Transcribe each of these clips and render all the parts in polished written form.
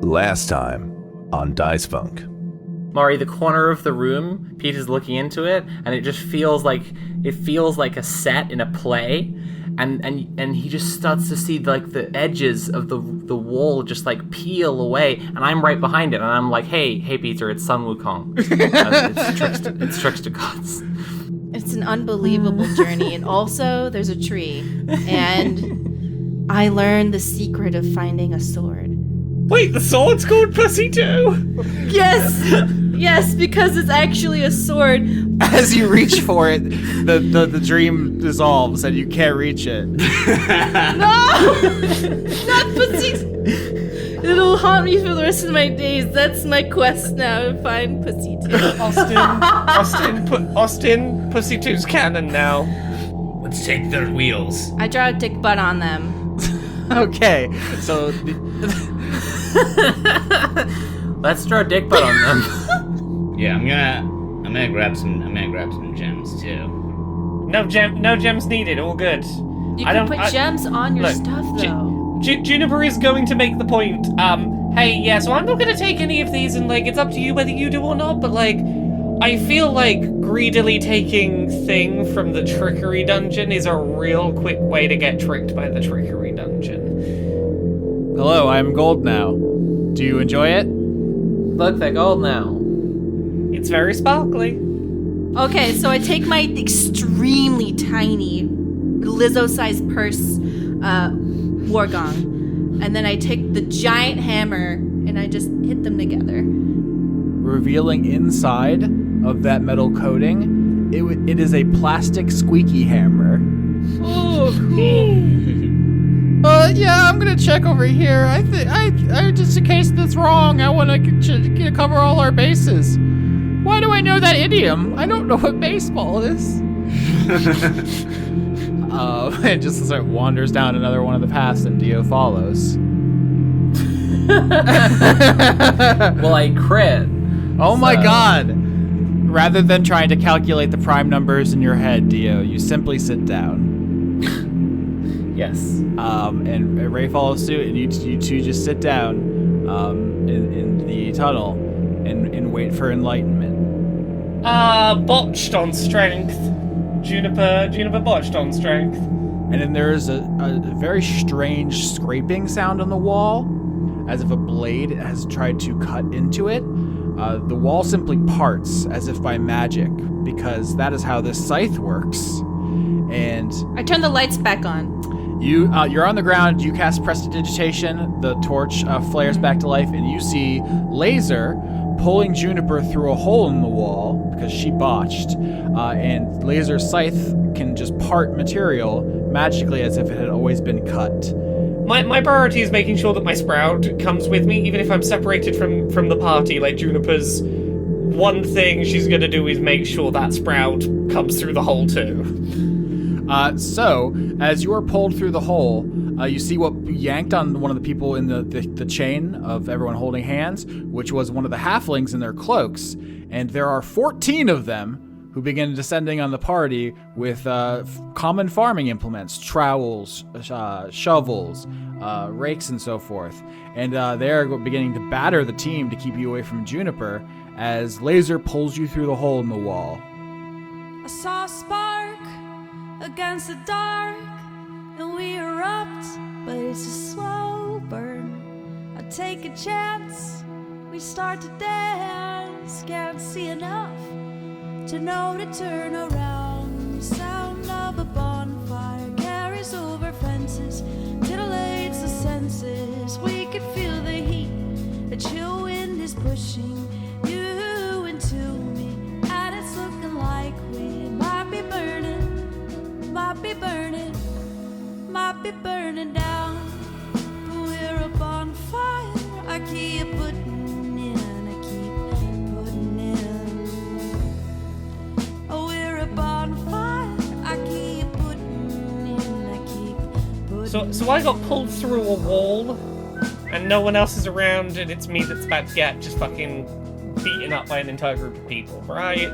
Last time on Dice Funk. Mari, the corner of the room, Pete is looking into it, and it just feels like a set in a play, and he just starts to see like the edges of the wall just like peel away, and I'm right behind it, and I'm like, hey Peter, it's Sun Wukong. It's tricks to gods. It's an unbelievable journey, and also there's a tree, and I learned the secret of finding a sword. Wait, the sword's called Pussy too? Yes, because it's actually a sword. As you reach for it, the dream dissolves and you can't reach it. No! Not Pussy! It'll haunt me for the rest of my days. That's my quest now, to find Pussy 2. Austin, Pussy 2's canon now. Let's take their wheels. I draw a dick butt on them. Okay, so... Let's draw a dick butt on them. Yeah, I'm gonna grab some gems too. No gems needed. All good. You can put gems on your stuff though. Juniper is going to make the point. Hey, yeah. So I'm not gonna take any of these, and like it's up to you whether you do or not. But like, I feel like greedily taking thing from the trickery dungeon is a real quick way to get tricked by the trickery dungeon. Hello, I'm gold now. Do you enjoy it? Look, they're gold now. It's very sparkly. Okay, so I take my extremely tiny Lizzo-sized purse war gong, and then I take the giant hammer and I just hit them together. Revealing inside of that metal coating, it is a plastic squeaky hammer. Oh, cool. Yeah, I'm gonna check over here. I just in case that's wrong, I want to cover all our bases. Why do I know that idiom? I don't know what baseball is. And just sort of wanders down another one of the paths, and Dio follows. Well, I crit. Oh my god! Rather than trying to calculate the prime numbers in your head, Dio, you simply sit down. Yes. And Ray follows suit, and you two just sit down in the tunnel and wait for enlightenment. Botched on strength. Juniper botched on strength. And then there's a very strange scraping sound on the wall, as if a blade has tried to cut into it. The wall simply parts as if by magic, because that is how this scythe works. And I turn the lights back on. You're on the ground, you cast Prestidigitation, the torch flares back to life, and you see Lazor pulling Juniper through a hole in the wall, because she botched, and Lazor's scythe can just part material magically as if it had always been cut. My priority is making sure that my sprout comes with me, even if I'm separated from the party. Like, Juniper's one thing she's gonna do is make sure that sprout comes through the hole too. So, as you are pulled through the hole, you see what yanked on one of the people in the chain of everyone holding hands, which was one of the halflings in their cloaks. And there are 14 of them who begin descending on the party with common farming implements, trowels, shovels, rakes, and so forth. And they're beginning to batter the team to keep you away from Juniper as Lazor pulls you through the hole in the wall. I saw a spark against the dark, and we erupt, but it's a slow burn. I take a chance, we start to dance, can't see enough to know to turn around. The sound of a bonfire carries over fences, titillates the senses. We can feel the heat, a chill wind is pushing you into me, and it's looking like we might be burning down. But we're a bonfire, I keep putting in. Oh, we're a bonfire, I keep putting in. So I got pulled through a wall, and no one else is around, and it's me that's about to get just fucking beaten up by an entire group of people, right?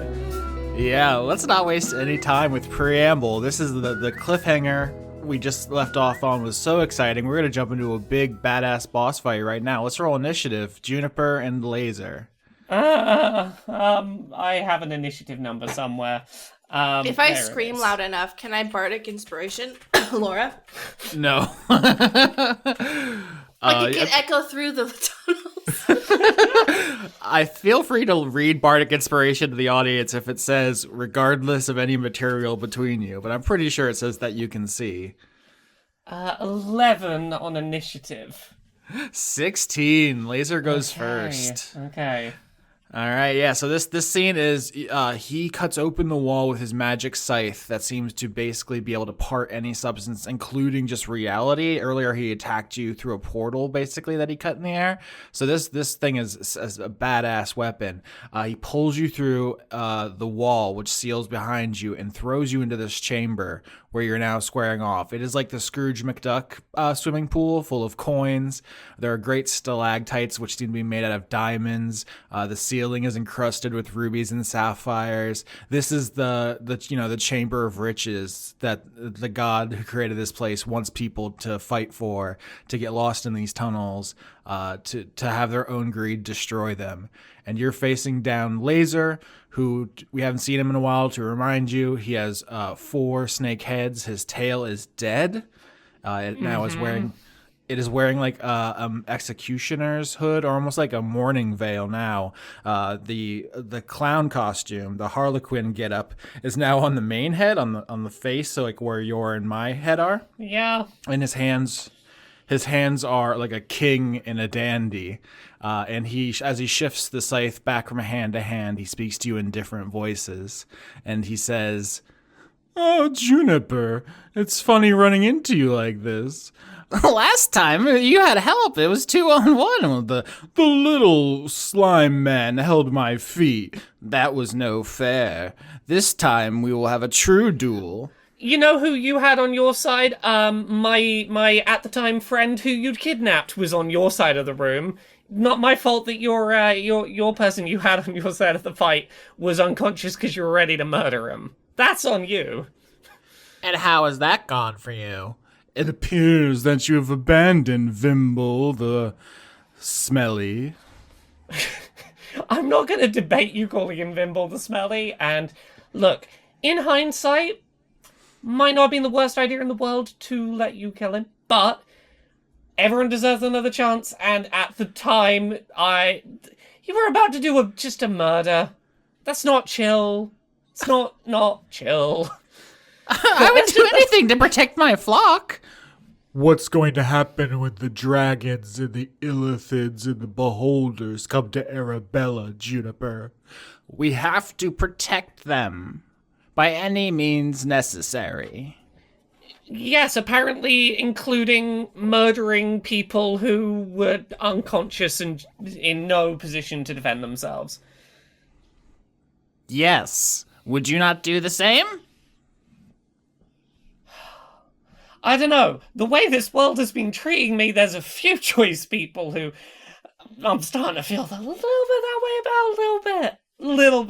Yeah, let's not waste any time with preamble. This is the cliffhanger we just left off on was so exciting. We're gonna jump into a big badass boss fight right now. Let's roll initiative. Juniper and Lazor. I have an initiative number somewhere. If I there it scream is. loud enough, can I bardic inspiration, Laura? No. Like it can echo through the tunnels. I feel free to read bardic inspiration to the audience if it says regardless of any material between you, but I'm pretty sure it says that you can see. 11 on initiative. 16. Lazor goes Okay, first. Okay. All right, yeah. So this scene is he cuts open the wall with his magic scythe that seems to basically be able to part any substance, including just reality. Earlier, he attacked you through a portal, basically that he cut in the air. So this thing is a badass weapon. He pulls you through the wall, which seals behind you, and throws you into this chamber where you're now squaring off. It is like the Scrooge McDuck swimming pool full of coins. There are great stalactites which seem to be made out of diamonds. The ceiling is encrusted with rubies and sapphires. This is the chamber of riches that the god who created this place wants people to fight for, to get lost in these tunnels, to have their own greed destroy them. And you're facing down Lazor, who we haven't seen him in a while. To remind you, he has 4 snake heads. His tail is dead. It now is wearing. It is wearing like executioner's hood, or almost like a mourning veil now. The clown costume, the Harlequin getup, is now on the main head, on the face, so like where your and my head are. Yeah. And his hands are like a king and a dandy. And as he shifts the scythe back from hand to hand, he speaks to you in different voices. And he says, "Oh, Juniper, it's funny running into you like this. Last time you had help, it was 2-on-1. The little slime man held my feet. That was no fair. This time we will have a true duel." You know who you had on your side? My at the time friend who you'd kidnapped was on your side of the room. Not my fault that your person you had on your side of the fight was unconscious because you were ready to murder him. That's on you. And how has that gone for you? It appears that you have abandoned Vimble the Smelly. I'm not going to debate you calling him Vimble the Smelly. And look, in hindsight, might not have been the worst idea in the world to let you kill him, but everyone deserves another chance. And at the time, you were about to do just a murder. That's not chill. It's not chill. I would do anything to protect my flock. What's going to happen when the dragons and the illithids and the beholders come to Arabella, Juniper? We have to protect them by any means necessary. Yes, apparently including murdering people who were unconscious and in no position to defend themselves. Yes. Would you not do the same? I don't know. The way this world has been treating me, there's a few choice people who I'm starting to feel a little bit that way about. A little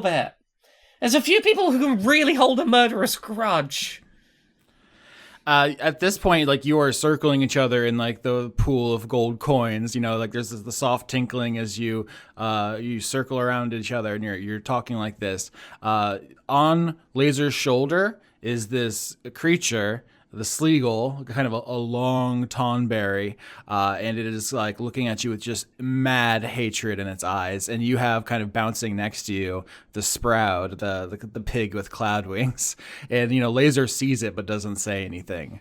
bit. There's a few people who can really hold a murderous grudge. At this point, like, you are circling each other in like the pool of gold coins. You know, like there's the soft tinkling as you circle around each other, and you're talking like this. On Lazor's shoulder is this creature, the Sleagle, kind of a long tonberry, and it is like looking at you with just mad hatred in its eyes. And you have kind of bouncing next to you the Sprout, the pig with cloud wings. And you know, Lazor sees it but doesn't say anything.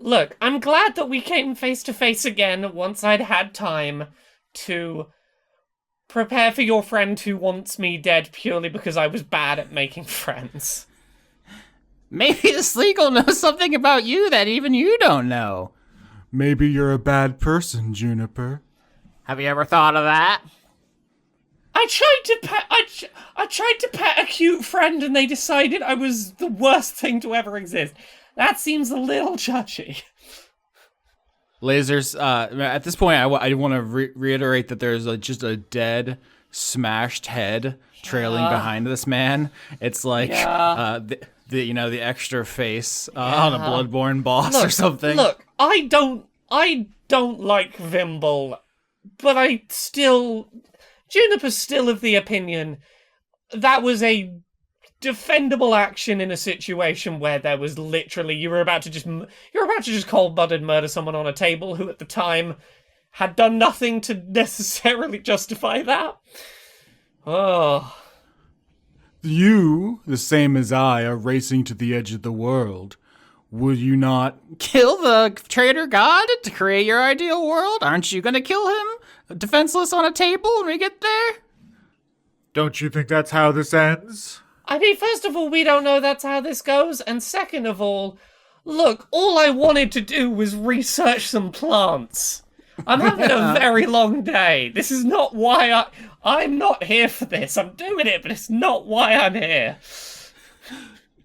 Look, I'm glad that we came face to face again once I'd had time to prepare for your friend who wants me dead purely because I was bad at making friends. Maybe the Sleagle knows something about you that even you don't know. Maybe you're a bad person, Juniper. Have you ever thought of that? I tried to pet a cute friend and they decided I was the worst thing to ever exist. That seems a little judgy. Lazor's, at this point, I want to reiterate that there's just a dead smashed head trailing behind this man. It's like the extra face on a Bloodborne boss or something. Look, I don't like Vimble, but Juniper's still of the opinion that was a defendable action in a situation where there was literally you were about to just cold-blooded murder someone on a table who at the time had done nothing to necessarily justify that. Oh. You, the same as I, are racing to the edge of the world. Would you not Kill the traitor god to create your ideal world? Aren't you gonna kill him defenseless on a table when we get there? Don't you think that's how this ends? I mean, first of all, we don't know that's how this goes, and second of all, look, all I wanted to do was research some plants. I'm having a very long day. This is not why I'm not here for this. I'm doing it, but it's not why I'm here.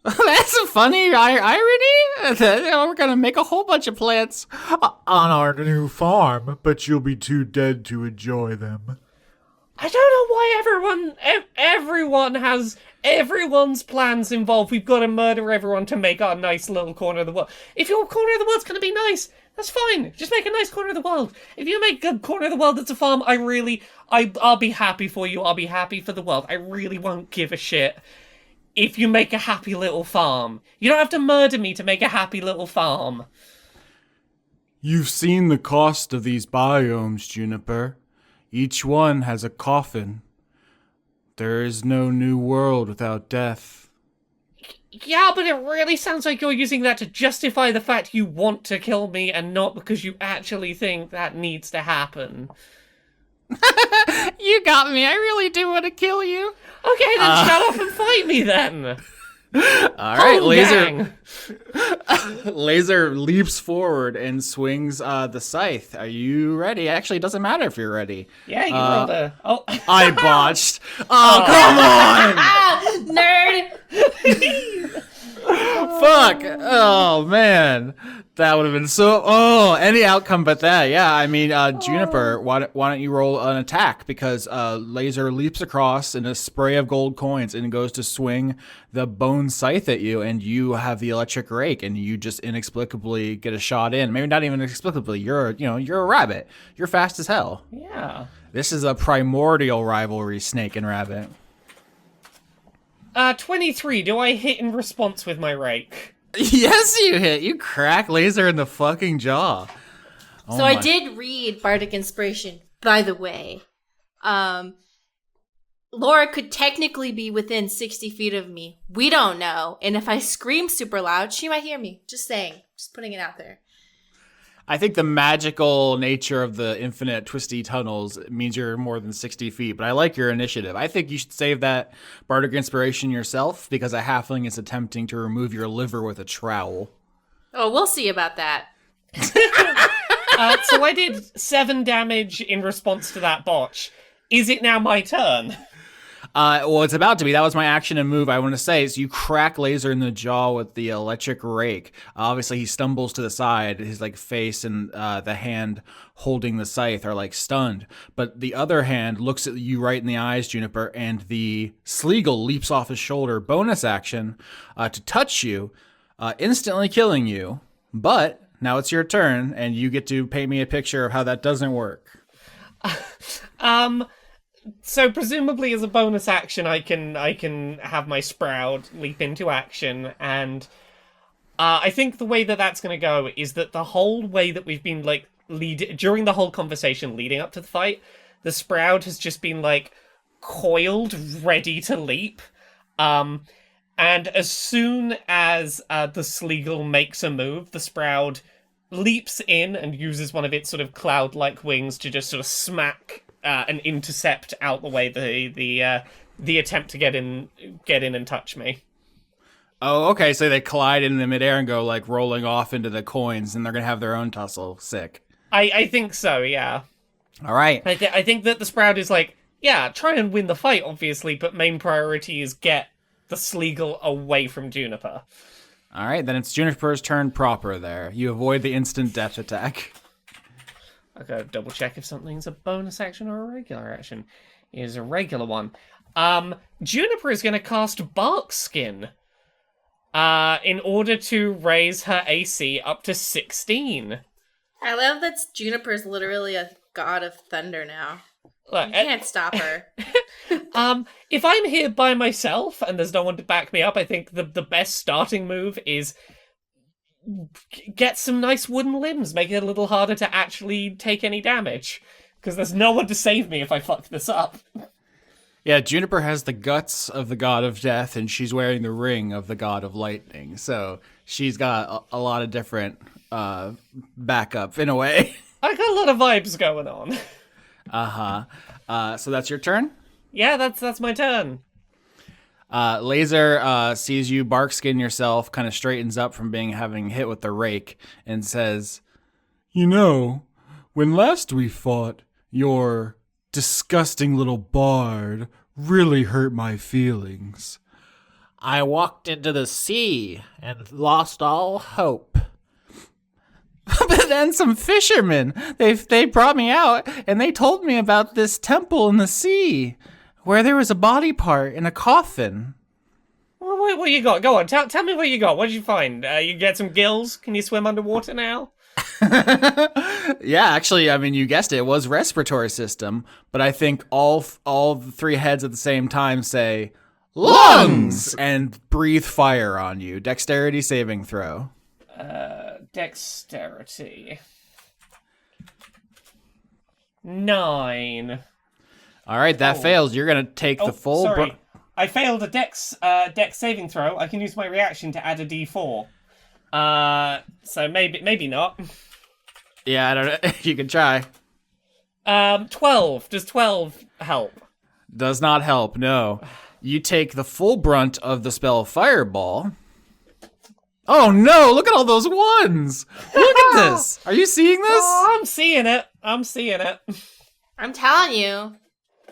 That's a funny irony. We're gonna make a whole bunch of plants On our new farm, but you'll be too dead to enjoy them. I don't know why everyone has everyone's plans involved. We've got to murder everyone to make our nice little corner of the world. If your corner of the world's going to be nice, that's fine. Just make a nice corner of the world. If you make a corner of the world that's a farm, I'll be happy for you. I'll be happy for the world. I really won't give a shit if you make a happy little farm. You don't have to murder me to make a happy little farm. You've seen the cost of these biomes, Juniper. Each one has a coffin. There is no new world without death. Yeah, but it really sounds like you're using that to justify the fact you want to kill me and not because you actually think that needs to happen. You got me. I really do want to kill you. Okay, then shut up and fight me then. All right, Laser leaps forward and swings the scythe. Are you ready? Actually, it doesn't matter if you're ready. Yeah, you rolled a... Oh. I botched. Oh, come on! Nerd! Fuck! Oh, man. That would have been so... Oh, any outcome but that. Yeah, I mean, Juniper, why don't you roll an attack? Because Laser leaps across in a spray of gold coins and goes to swing the bone scythe at you, and you have the electric rake, and you just inexplicably get a shot in. Maybe not even inexplicably. You're a rabbit. You're fast as hell. Yeah. This is a primordial rivalry, snake and rabbit. 23. Do I hit in response with my rake? Yes, you hit. You crack Laser in the fucking jaw. Oh So I did read Bardic Inspiration, by the way. Laura could technically be within 60 feet of me. We don't know. And if I scream super loud, she might hear me. Just saying. Just putting it out there. I think the magical nature of the infinite twisty tunnels means you're more than 60 feet, but I like your initiative. I think you should save that Bardic Inspiration yourself because a halfling is attempting to remove your liver with a trowel. Oh, we'll see about that. So I did 7 damage in response to that botch. Is it now my turn? Well, it's about to be. That was my action and move, I want to say. So you crack Laser in the jaw with the electric rake. Obviously, he stumbles to the side. His face and the hand holding the scythe are stunned. But the other hand looks at you right in the eyes, Juniper, and the Sleagle leaps off his shoulder. Bonus action to touch you, instantly killing you. But now it's your turn, and you get to paint me a picture of how that doesn't work. So presumably as a bonus action, I can have my Sprout leap into action, and I think the way that that's going to go is that the whole way that we've been during the whole conversation leading up to the fight, the Sprout has just been coiled, ready to leap, and as soon as the Sleagle makes a move, the Sprout leaps in and uses one of its sort of cloud-like wings to just sort of smack and intercept out the way the attempt to get in and touch me. Oh, okay. So they collide in the midair and go rolling off into the coins, and they're gonna have their own tussle. Sick. I think so. Yeah. All right. I think that the Sprout is try and win the fight, obviously, but main priority is get the Sleagle away from Juniper. All right. Then it's Juniper's turn proper. There, you avoid the instant death attack. I gotta double check if something's a bonus action or a regular action. is a regular one. Juniper is going to cast Bark Skin in order to raise her AC up to 16. I love that Juniper's literally a god of thunder now. Look, You can't stop her. if I'm here by myself and there's no one to back me up, I think the best starting move is get some nice wooden limbs, make it a little harder to actually take any damage. Because there's no one to save me if I fuck this up. Yeah, Juniper has the guts of the god of death, and she's wearing the ring of the god of lightning. So she's got a lot of different backup, in a way. I got a lot of vibes going on. So that's your turn? Yeah, that's my turn. Lazor sees you bark skin yourself, kind of straightens up from having hit with the rake, and says, You know, when last we fought, your disgusting little bard really hurt my feelings. I walked into the sea and lost all hope. But then some fishermen, they brought me out, and they told me about this temple in the sea, where there was a body part in a coffin. What you got? Go on, tell me what you got. What did you find? You get some gills? Can you swim underwater now? Yeah, actually, I mean, you guessed it was respiratory system, but I think all three heads at the same time say, lungs! And breathe fire on you. Dexterity saving throw. Dexterity. 9. All right, that fails. You're going to take the full... Sorry. I failed a dex saving throw. I can use my reaction to add a d4. So maybe not. Yeah, I don't know. You can try. 12. Does 12 help? Does not help, no. You take the full brunt of the spell Fireball. Oh no, look at all those ones! Look at this! Are you seeing this? Oh, I'm seeing it. I'm telling you,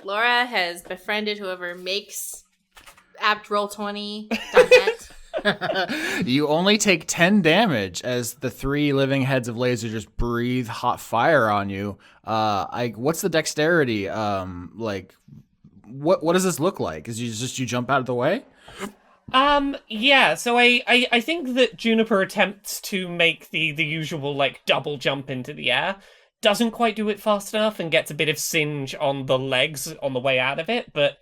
Laura has befriended whoever makes apptroll20.net. You only take 10 damage as the 3 living heads of Lazor just breathe hot fire on you. What's the dexterity? What does this look like? Is you jump out of the way? Yeah, so I think that Juniper attempts to make the usual, like, double jump into the air. Doesn't quite do it fast enough and gets a bit of singe on the legs on the way out of it, but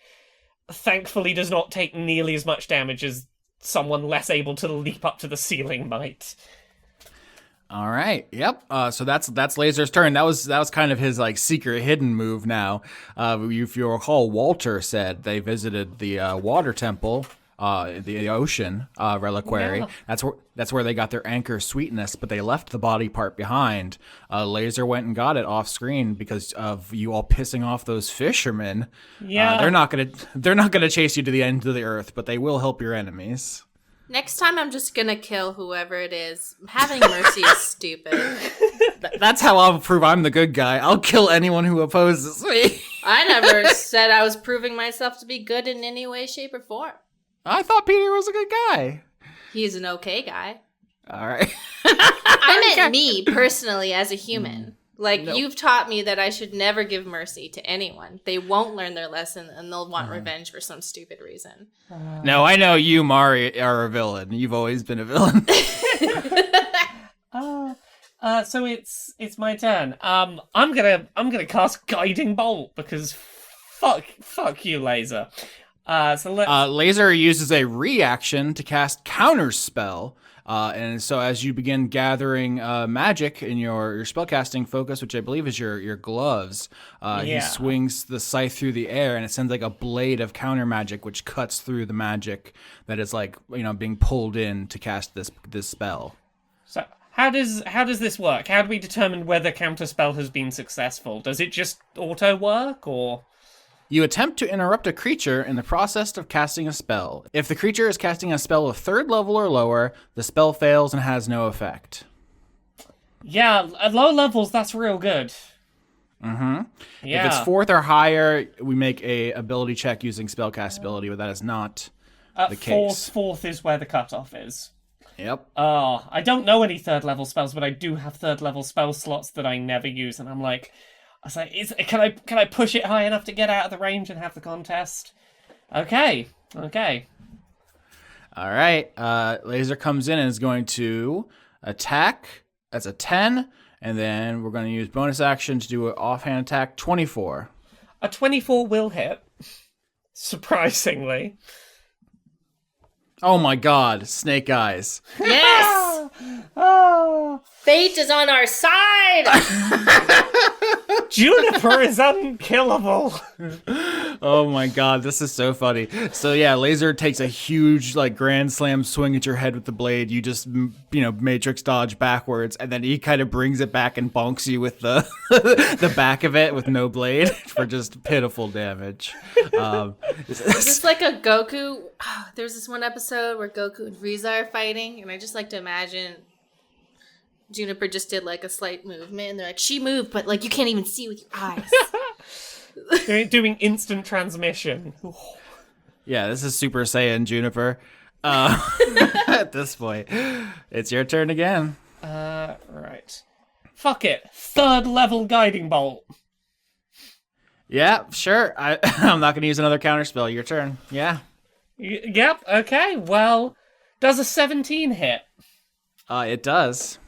thankfully does not take nearly as much damage as someone less able to leap up to the ceiling might. All right. Yep. So that's Lazor's turn. That was kind of his like secret hidden move. Now, if you recall, Walter said they visited the water temple, the ocean reliquary. Yeah. That's where they got their anchor sweetness, but they left the body part behind. Lazor went and got it off screen because of you all pissing off those fishermen. Yeah. They're not gonna chase you to the end of the earth, but they will help your enemies. Next time, I'm just gonna kill whoever it is. Having mercy is stupid. That's how I'll prove I'm the good guy. I'll kill anyone who opposes me. I never said I was proving myself to be good in any way, shape, or form. I thought Peter was a good guy. He's an okay guy. All right. I meant me, personally, as a human. Like, you've taught me that I should never give mercy to anyone. They won't learn their lesson, and they'll want revenge for some stupid reason. No, I know you, Mari, are a villain. You've always been a villain. So it's my turn. I'm gonna cast Guiding Bolt because fuck you, Lazor. Lazor uses a reaction to cast Counterspell. And so as you begin gathering magic in your spellcasting focus, which I believe is your gloves, he swings the scythe through the air and it sends like a blade of counter magic which cuts through the magic that is like, being pulled in to cast this spell. So how does this work? How do we determine whether Counterspell has been successful? Does it just auto work or... You attempt to interrupt a creature in the process of casting a spell. If the creature is casting a spell of 3rd level or lower, the spell fails and has no effect. Yeah, at low levels, that's real good. Mm-hmm. Yeah. If it's 4th or higher, we make a ability check using spellcast ability, but that is not the case. Fourth is where the cutoff is. Yep. I don't know any 3rd level spells, but I do have 3rd level spell slots that I never use, and I'm like, was like, can I push it high enough to get out of the range and have the contest? Okay. All right. Lazor comes in and is going to attack. That's a 10. And then we're going to use bonus action to do an offhand attack. 24. A 24 will hit. Surprisingly. Oh my god. Snake eyes. Yes! Fate is on our side! Juniper is unkillable. Oh my god, this is so funny. So yeah, Lazor takes a huge grand slam swing at your head with the blade. You just matrix dodge backwards, and then he kind of brings it back and bonks you with the the back of it with no blade for just pitiful damage. Just like a Goku. There's this one episode where Goku and Frieza are fighting, and I just like to imagine Juniper just did like a slight movement, and they're like, she moved, but like you can't even see with your eyes. Doing instant transmission. Yeah, this is Super Saiyan Juniper. At this point, it's your turn again. Right. Fuck it. 3rd level guiding bolt. Yeah, sure. I'm not going to use another counterspell. Your turn. Yeah. Yep. Okay. Well, does a 17 hit? It does.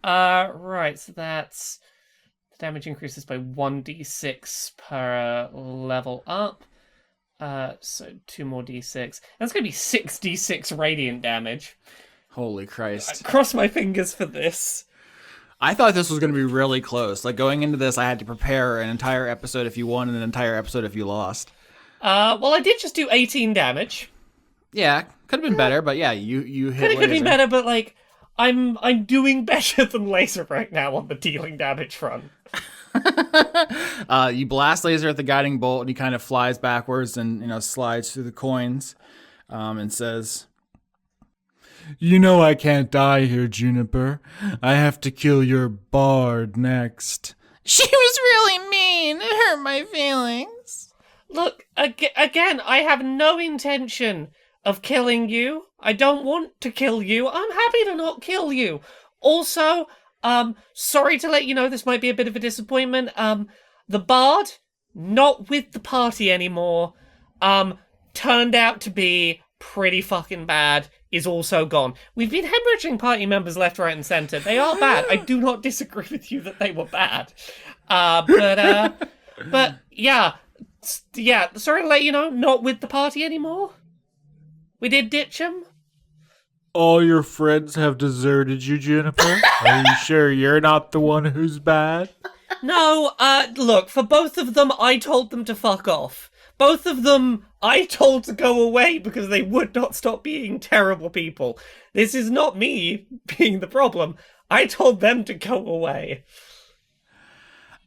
Right, so that's... The damage increases by 1d6 per level up. So 2 more d6. That's going to be 6d6 radiant damage. Holy Christ. Cross my fingers for this. I thought this was going to be really close. Like, going into this, I had to prepare an entire episode if you won and an entire episode if you lost. Well, I did just do 18 damage. Yeah, could have been better, but yeah, you hit Could have been Lazor. better, but like... I'm doing better than Lazor right now on the dealing damage front. You blast Lazor at the guiding bolt, and he kind of flies backwards and slides through the coins, and says, You know I can't die here, Juniper. I have to kill your bard next. She was really mean. It hurt my feelings. Look, again, I have no intention of killing you. I don't want to kill you. I'm happy to not kill you. Also, sorry to let you know this might be a bit of a disappointment. The bard, not with the party anymore, turned out to be pretty fucking bad, is also gone. We've been hemorrhaging party members left, right, and centre. They are bad. I do not disagree with you that they were bad. But yeah, sorry to let you know, not with the party anymore. We did ditch him. All your friends have deserted you, Juniper? Are you sure you're not the one who's bad? No, look, for both of them, I told them to fuck off. Both of them, I told to go away because they would not stop being terrible people. This is not me being the problem. I told them to go away.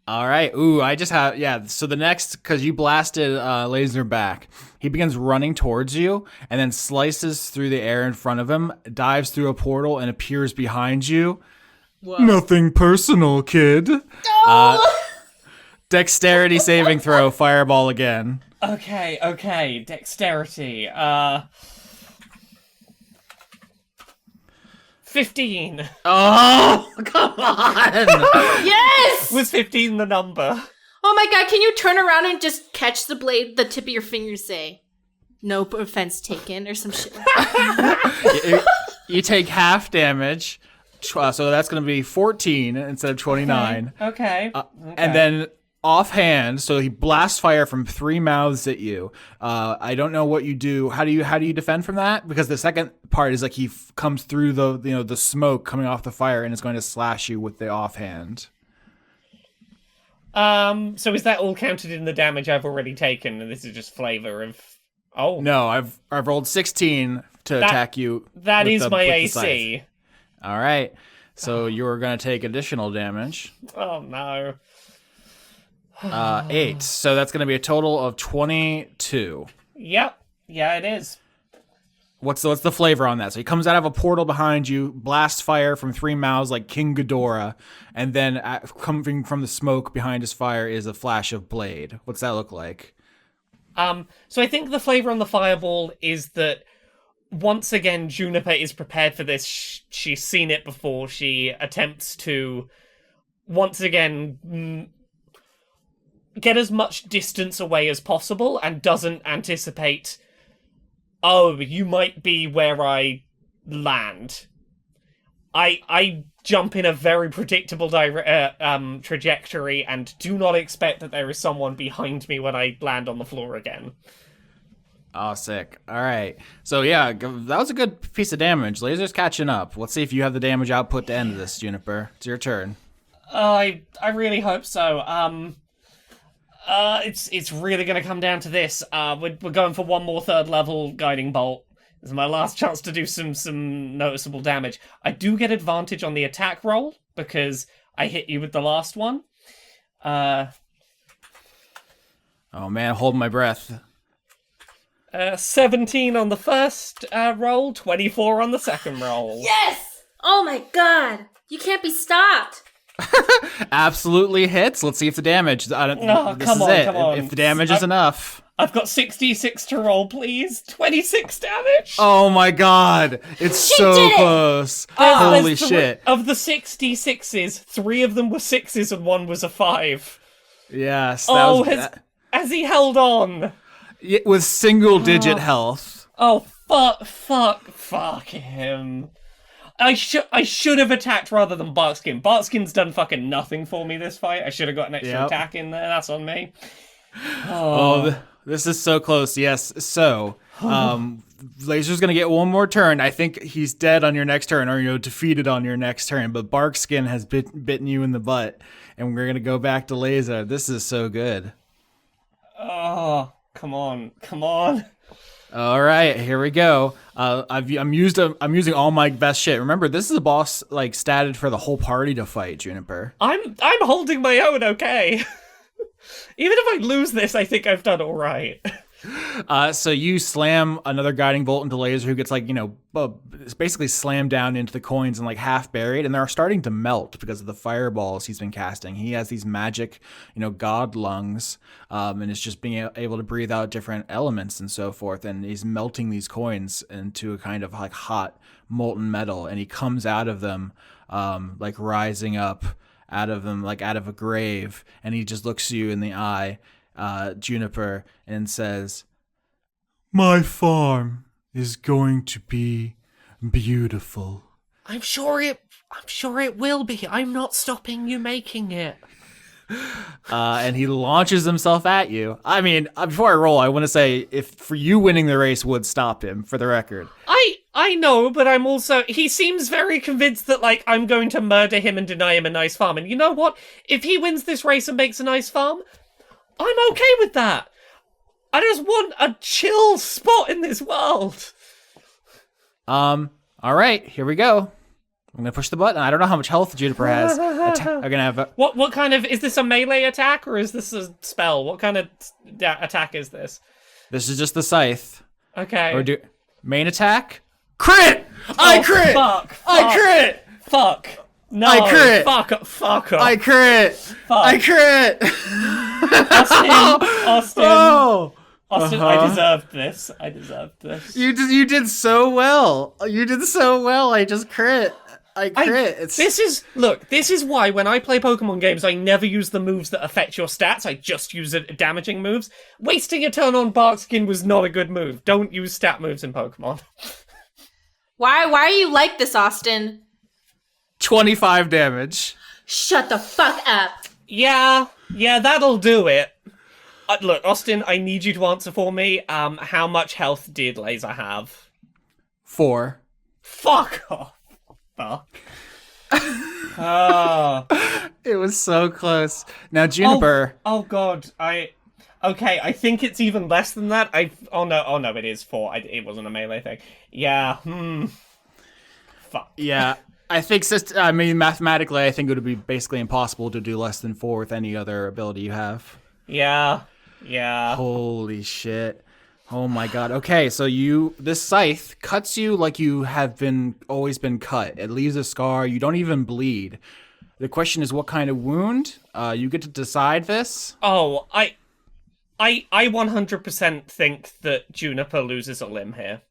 all right. Ooh, I just have, yeah. So the next, because you blasted Lazor back, he begins running towards you and then slices through the air in front of him, dives through a portal, and appears behind you. Whoa. Nothing personal, kid. Dexterity saving throw, fireball again. Okay, dexterity. 15. Oh, come on! Yes! Was 15 the number? Oh my god, can you turn around and just catch the blade, the tip of your fingers, say, no offense taken, or some shit like that? You take half damage, so that's going to be 14 instead of 29. Okay. And then offhand, so he blasts fire from 3 mouths at you. I don't know what you do. How do you defend from that? Because the second part is like he comes through the smoke coming off the fire and is going to slash you with the offhand. So is that all counted in the damage I've already taken, and this is just flavor of? Oh No, I've rolled 16 to attack you. That with is the- my with the AC. scythe. All right, so you're going to take additional damage. Oh no. 8. So that's going to be a total of 22. Yep. Yeah, it is. What's the flavor on that? So he comes out of a portal behind you, blasts fire from 3 mouths like King Ghidorah, and then coming from the smoke behind his fire is a flash of blade. What's that look like? So I think the flavor on the fireball is that once again Juniper is prepared for this. She's seen it before. She attempts to once again get as much distance away as possible and doesn't anticipate, oh, you might be where I land. I jump in a very predictable trajectory and do not expect that there is someone behind me when I land on the floor again. Oh, sick. All right. So, yeah, that was a good piece of damage. Lazor's catching up. Let's see if you have the damage output to end this, Juniper. It's your turn. I really hope so. It's really going to come down to this. We're going for one more 3rd level guiding bolt. This is my last chance to do some noticeable damage. I do get advantage on the attack roll because I hit you with the last one. Oh man, hold my breath. 17 on the first roll, 24 on the second roll. Yes! Oh my god! You can't be stopped! Absolutely hits. Let's see if the damage. Come on. If the damage is enough. I've got 66 to roll, please. 26 damage. Oh my god! It's so close. Holy shit! Of the 66s, 3 of them were 6s and 1 was a 5. Yes. Has he held on? With single-digit health. Oh fuck him. I should have attacked rather than Barkskin. Barkskin's done fucking nothing for me this fight. I should have got an extra attack in there. That's on me. This is so close. Yes. So, Lazor's gonna get one more turn. I think he's dead on your next turn, or defeated on your next turn. But Barkskin has bitten you in the butt, and we're gonna go back to Lazor. This is so good. Oh, come on. All right, here we go. I'm using all my best shit. Remember, this is a boss statted for the whole party to fight, Juniper. I'm holding my own, okay. Even if I lose this, I think I've done all right. So you slam another guiding bolt into Lazor, who gets basically slammed down into the coins and half buried, and they're starting to melt because of the fireballs he's been casting. He has these magic, god lungs, and is just being able to breathe out different elements and so forth. And he's melting these coins into a kind of hot molten metal, and he comes out of them, rising up out of them, out of a grave, and he just looks you in the eye, Juniper, and says, "My farm is going to be beautiful." I'm sure it will be. I'm not stopping you making it. And he launches himself at you. I mean, before I roll, I want to say, if for you winning the race would stop him, for the record. I know, but I'm also... He seems very convinced that, I'm going to murder him and deny him a nice farm. And you know what? If he wins this race and makes a nice farm, I'm okay with that. I just want a chill spot in this world. All right, here we go. I'm gonna push the button. I don't know how much health Juniper has. I'm gonna have What kind of... Is this a melee attack or is this a spell? What kind of attack is this? This is just the scythe. Okay. Or main attack? Crit! I crit! Fuck! I crit! Fuck! No! I crit! Fuck off! I crit! Fuck. I crit! Austin! Oh! Austin, I deserved this. You did so well. I just crit. I crit. This is why when I play Pokemon games, I never use the moves that affect your stats. I just use damaging moves. Wasting a turn on Barkskin was not a good move. Don't use stat moves in Pokemon. Why are you like this, Austin? 25 damage. Shut the fuck up. Yeah, that'll do it. Look, Austin, I need you to answer for me. How much health did Lazor have? 4. Fuck off. Fuck. It was so close. Now, Juniper. Oh God, I think it's even less than that. Oh no, it is 4. It wasn't a melee thing. Yeah. Fuck. Yeah. I think mathematically, I think it would be basically impossible to do less than 4 with any other ability you have. Yeah. Holy shit. Oh my god. Okay, so this scythe cuts you like you have always been cut. It leaves a scar. You don't even bleed. The question is, what kind of wound? You get to decide this. Oh, I 100% think that Juniper loses a limb here.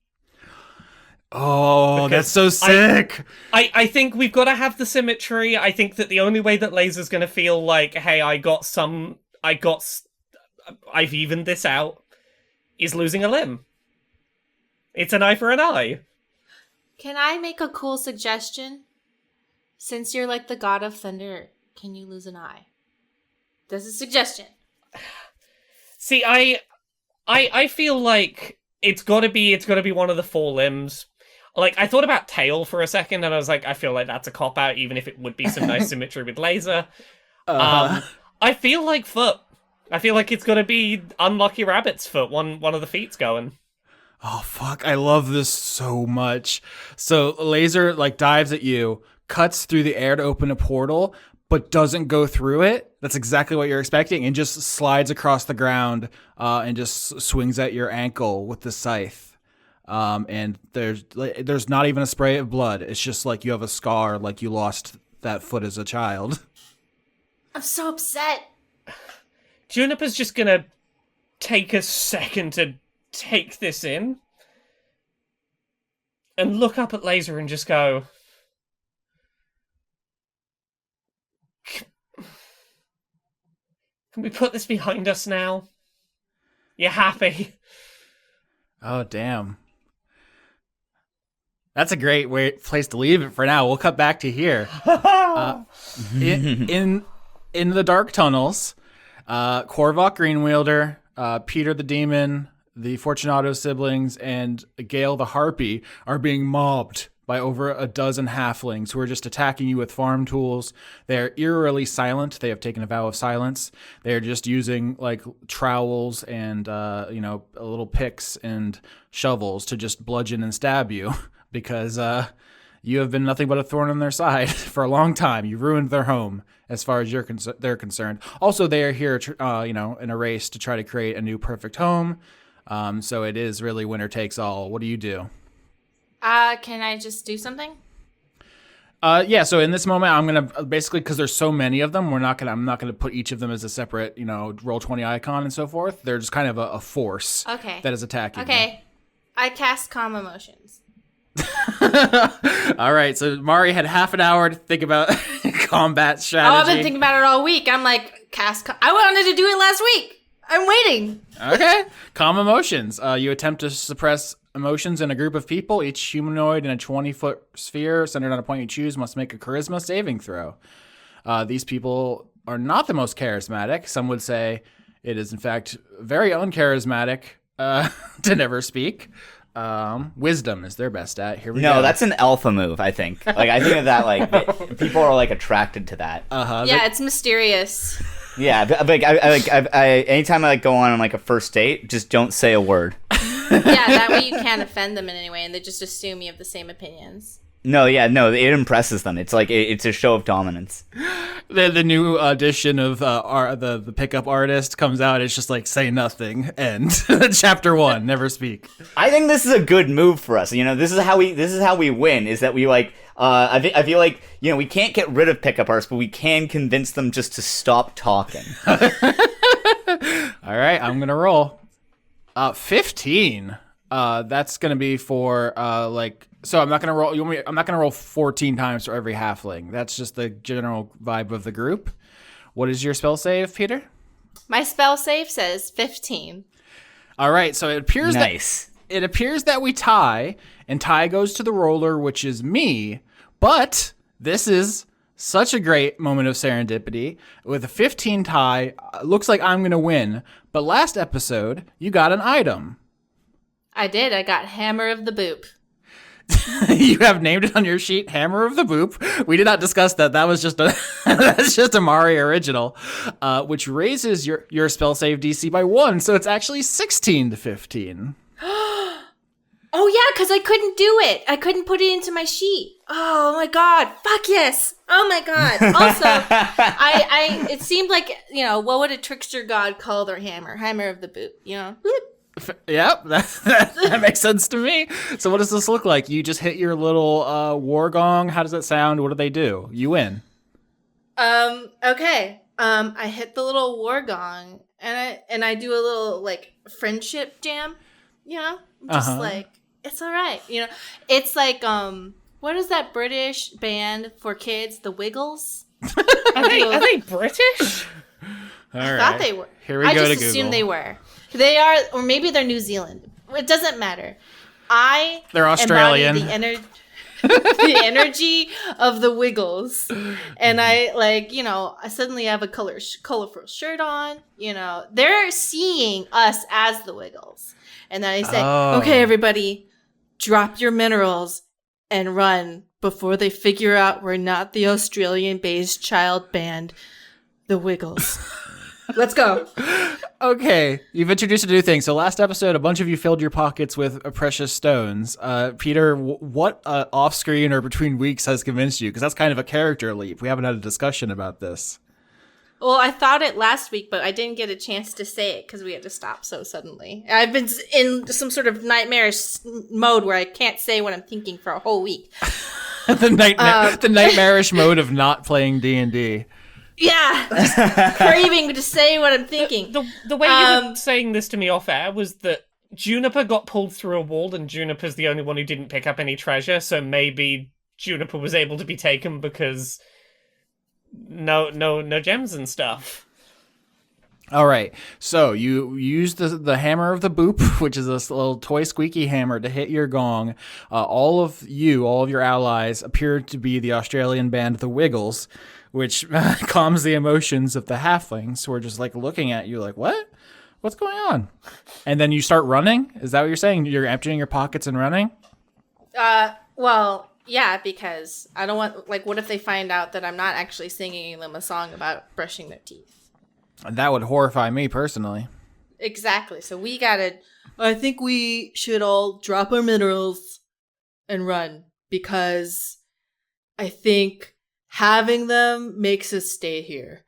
Oh, because that's so sick. I think we've got to have the symmetry. I think that the only way that Lazor's going to feel like, hey, I got some I've evened this out, is losing a limb. It's an eye for an eye. Can I make a cool suggestion? Since you're like the god of thunder, can you lose an eye? That's a suggestion. See, I feel like it's gotta be one of the 4 limbs. Like, I thought about tail for a second, and I was like, I feel like that's a cop-out, even if it would be some nice symmetry with laser. I feel like foot. I feel like it's gonna be Unlucky Rabbit's foot, one of the feet's going. Oh, fuck. I love this so much. So Laser, dives at you, cuts through the air to open a portal, but doesn't go through it. That's exactly what you're expecting, and just slides across the ground and just swings at your ankle with the scythe. And there's not even a spray of blood. It's just like you have a scar, like you lost that foot as a child. I'm so upset. Juniper's just gonna take a second to take this in and look up at Laser and just go, can we put this behind us now? You happy? Oh, damn. That's a great place to leave it for now. We'll cut back to here. In the dark tunnels, Korvok Greenwielder, Peter the Demon, the Fortunato siblings, and Gale the Harpy are being mobbed by over a dozen halflings who are just attacking you with farm tools. They're eerily silent. They have taken a vow of silence. They're just using trowels and little picks and shovels to just bludgeon and stab you because you have been nothing but a thorn on their side for a long time. You ruined their home as far as they're concerned. Also, they are here, in a race to try to create a new perfect home. So it is really winner takes all. What do you do? Can I just do something? Yeah, so in this moment, I'm going to basically, because there's so many of them, I'm not going to put each of them as a separate, Roll20 icon and so forth. They're just kind of a force that is attacking. Okay. I cast Calm Emotions. All right, so Mari had half an hour to think about combat strategy. Oh, I've been thinking about it all week. I'm like, I wanted to do it last week. I'm waiting. Okay. Calm Emotions. You attempt to suppress emotions in a group of people. Each humanoid in a 20-foot sphere centered on a point you choose must make a charisma saving throw. These people are not the most charismatic. Some would say it is, in fact, very uncharismatic to never speak. Wisdom is their best stat. Here we go. No, that's an alpha move, I think. I think of that, people are, attracted to that. Yeah, it's mysterious. Yeah, anytime I go on a first date, just don't say a word. Yeah, that way you can't offend them in any way, and they just assume you have the same opinions. No, it impresses them. It's it's a show of dominance. The new edition of the pickup artist comes out. It's just say nothing. End. Chapter 1. Never speak. I think this is a good move for us. This is how we win. Is that we I feel like we can't get rid of pickup artists, but we can convince them just to stop talking. All right, I'm gonna roll. 15. That's gonna be for So I'm not gonna roll. I'm not gonna roll 14 times for every halfling. That's just the general vibe of the group. What is your spell save, Peter? My spell save says 15. All right. So it appears that we tie, and tie goes to the roller, which is me. But this is such a great moment of serendipity. With a 15 tie, looks like I'm gonna win. But last episode, you got an item. I did. I got Hammer of the Boop. You have named it on your sheet, Hammer of the Boop. We did not discuss that. That was just that's just a Mari original, which raises your spell save DC by 1, so it's actually 16 to 15. Oh yeah, because I couldn't do it. I couldn't put it into my sheet. Oh my god! Fuck yes! Oh my god! Also, it seemed like what would a trickster god call their hammer? Hammer of the Boop. Yep, that makes sense to me. So what does this look like? You just hit your little war gong. How does that sound? What do they do? You win. Okay. I hit the little war gong and I do a little friendship jam. Just it's all right. It's what is that British band for kids? The Wiggles. Are they British? I thought they were. Here we I go just to assumed Google. they were. They are, or maybe they're New Zealand. It doesn't matter. They're Australian. Embody the energy of the Wiggles, and I I suddenly have a colorful shirt on. They're seeing us as the Wiggles, and then I say, "Okay, everybody, drop your minerals and run before they figure out we're not the Australian-based child band, the Wiggles." Let's go. Okay, you've introduced a new thing. So last episode, a bunch of you filled your pockets with precious stones. Peter, what off-screen or between weeks has convinced you? Because that's kind of a character leap. We haven't had a discussion about this. Well, I thought it last week, but I didn't get a chance to say it because we had to stop so suddenly. I've been in some sort of nightmarish mode where I can't say what I'm thinking for a whole week. The nightmarish mode of not playing D&D. Yeah, just craving to say what I'm thinking. The way you were saying this to me off air was that Juniper got pulled through a wall, and Juniper's the only one who didn't pick up any treasure. So maybe Juniper was able to be taken because no gems and stuff. All right, so you use the hammer of the boop, which is this little toy squeaky hammer, to hit your gong. All of your allies appear to be the Australian band The Wiggles, which calms the emotions of the halflings who are just looking at you like, what? What's going on? And then you start running? Is that what you're saying? You're emptying your pockets and running? Well, yeah, because I don't want, what if they find out that I'm not actually singing them a song about brushing their teeth? That would horrify me personally. Exactly. So I think we should all drop our minerals and run, because I think having them makes us stay here.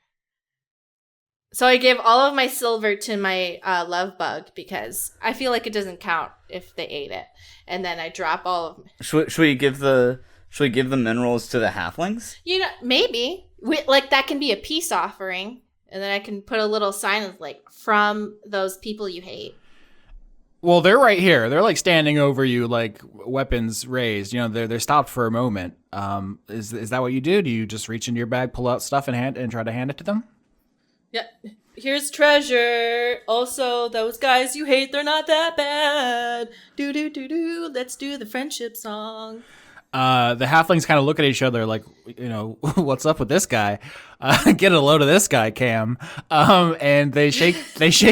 So I give all of my silver to my love bug, because I feel like it doesn't count if they ate it. And then I drop all of Should we give the minerals to the halflings? Maybe. That can be a peace offering. And then I can put a little sign of from those people you hate. Well, they're right here. They're standing over you, weapons raised. They're stopped for a moment. Is that what you do? Do you just reach into your bag, pull out stuff, and try to hand it to them? Yeah. Here's treasure. Also, those guys you hate, they're not that bad. Do do do do. Let's do the friendship song. The halflings kind of look at each other like, what's up with this guy? Get a load of this guy, Cam. And they shake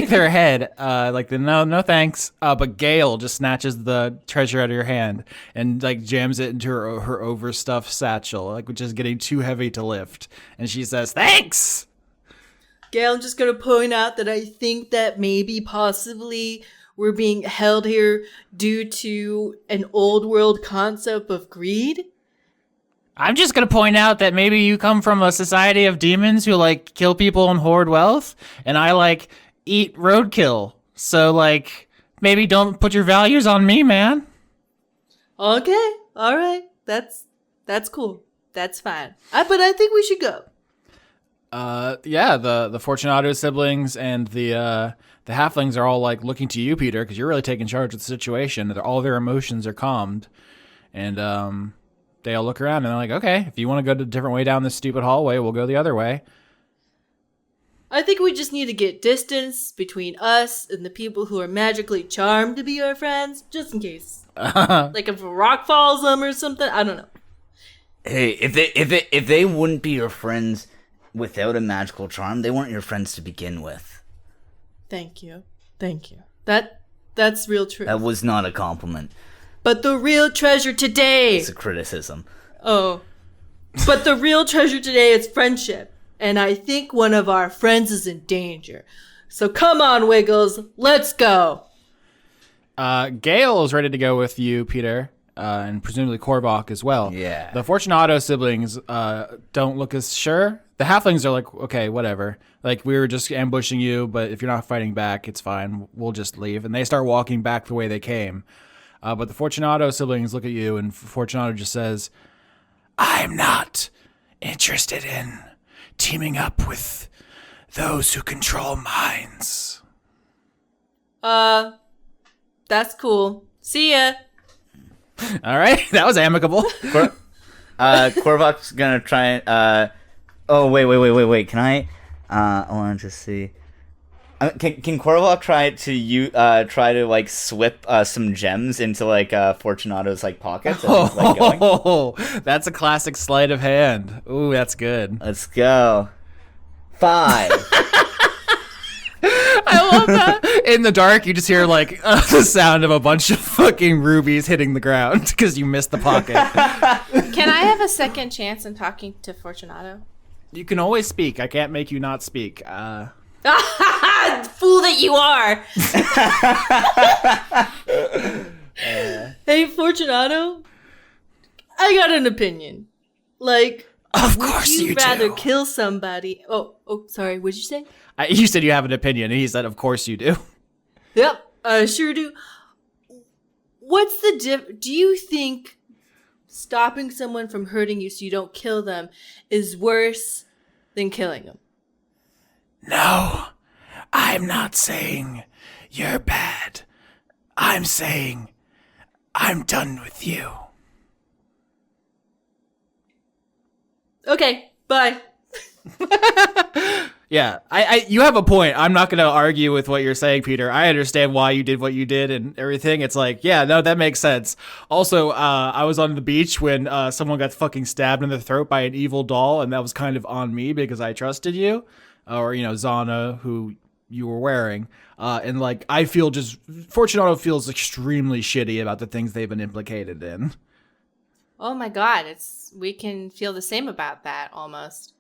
their head, no thanks. But Gale just snatches the treasure out of your hand and jams it into her overstuffed satchel, which is getting too heavy to lift. And she says, "Thanks." Gale, I'm just gonna point out that I think that maybe possibly we're being held here due to an old world concept of greed. I'm just going to point out that maybe you come from a society of demons who kill people and hoard wealth, and I eat roadkill. So maybe don't put your values on me, man. Okay. All right. That's cool. That's fine. But I think we should go. Yeah, the Fortunato siblings and the halflings are all looking to you, Peter, because you're really taking charge of the situation. All their emotions are calmed, and they all look around and they're like, "Okay, if you want to go a different way down this stupid hallway, we'll go the other way." I think we just need to get distance between us and the people who are magically charmed to be our friends, just in case. If a rock falls them or something, I don't know. Hey, if they wouldn't be your friends without a magical charm, they weren't your friends to begin with. Thank you. That's real truth. That was not a compliment. But the real treasure today... It's a criticism. Oh. But the real treasure today is friendship. And I think one of our friends is in danger. So come on, Wiggles. Let's go. Gale is ready to go with you, Peter. And presumably Korvok as well. Yeah. The Fortunato siblings don't look as sure. The halflings are like, okay, whatever. We were just ambushing you, but if you're not fighting back, it's fine. We'll just leave. And they start walking back the way they came. But the Fortunato siblings look at you, and Fortunato just says, "I'm not interested in teaming up with those who control minds." That's cool. See ya. All right, that was amicable. Korvok's gonna try and, oh, wait. Can I want to just see. Can Korvok try to like swip some gems into like Fortunato's like pockets? As he's, like, going? Oh, that's a classic sleight of hand. Ooh, that's good. Let's go. 5. I love that. In the dark, you just hear like the sound of a bunch of fucking rubies hitting the ground because you missed the pocket. Can I have a second chance in talking to Fortunato? You can always speak. I can't make you not speak. Fool that you are! Hey, Fortunato, I got an opinion. Like, Of course would you you rather do. kill somebody? Oh, sorry. What'd you say? You said you have an opinion, and he said, "Of course you do." Yep, I sure do. What's the do you think stopping someone from hurting you so you don't kill them is worse than killing them? No, I'm not saying you're bad. I'm saying I'm done with you. Okay, bye. Yeah, you have a point. I'm not going to argue with what you're saying, Peter. I understand why you did what you did and everything. It's like, yeah, no, that makes sense. Also, I was on the beach when someone got fucking stabbed in the throat by an evil doll, and that was kind of on me because I trusted you, or, Zanna, who you were wearing. And, like, I feel Fortunato feels extremely shitty about the things they've been implicated in. Oh my god, we can feel the same about that almost.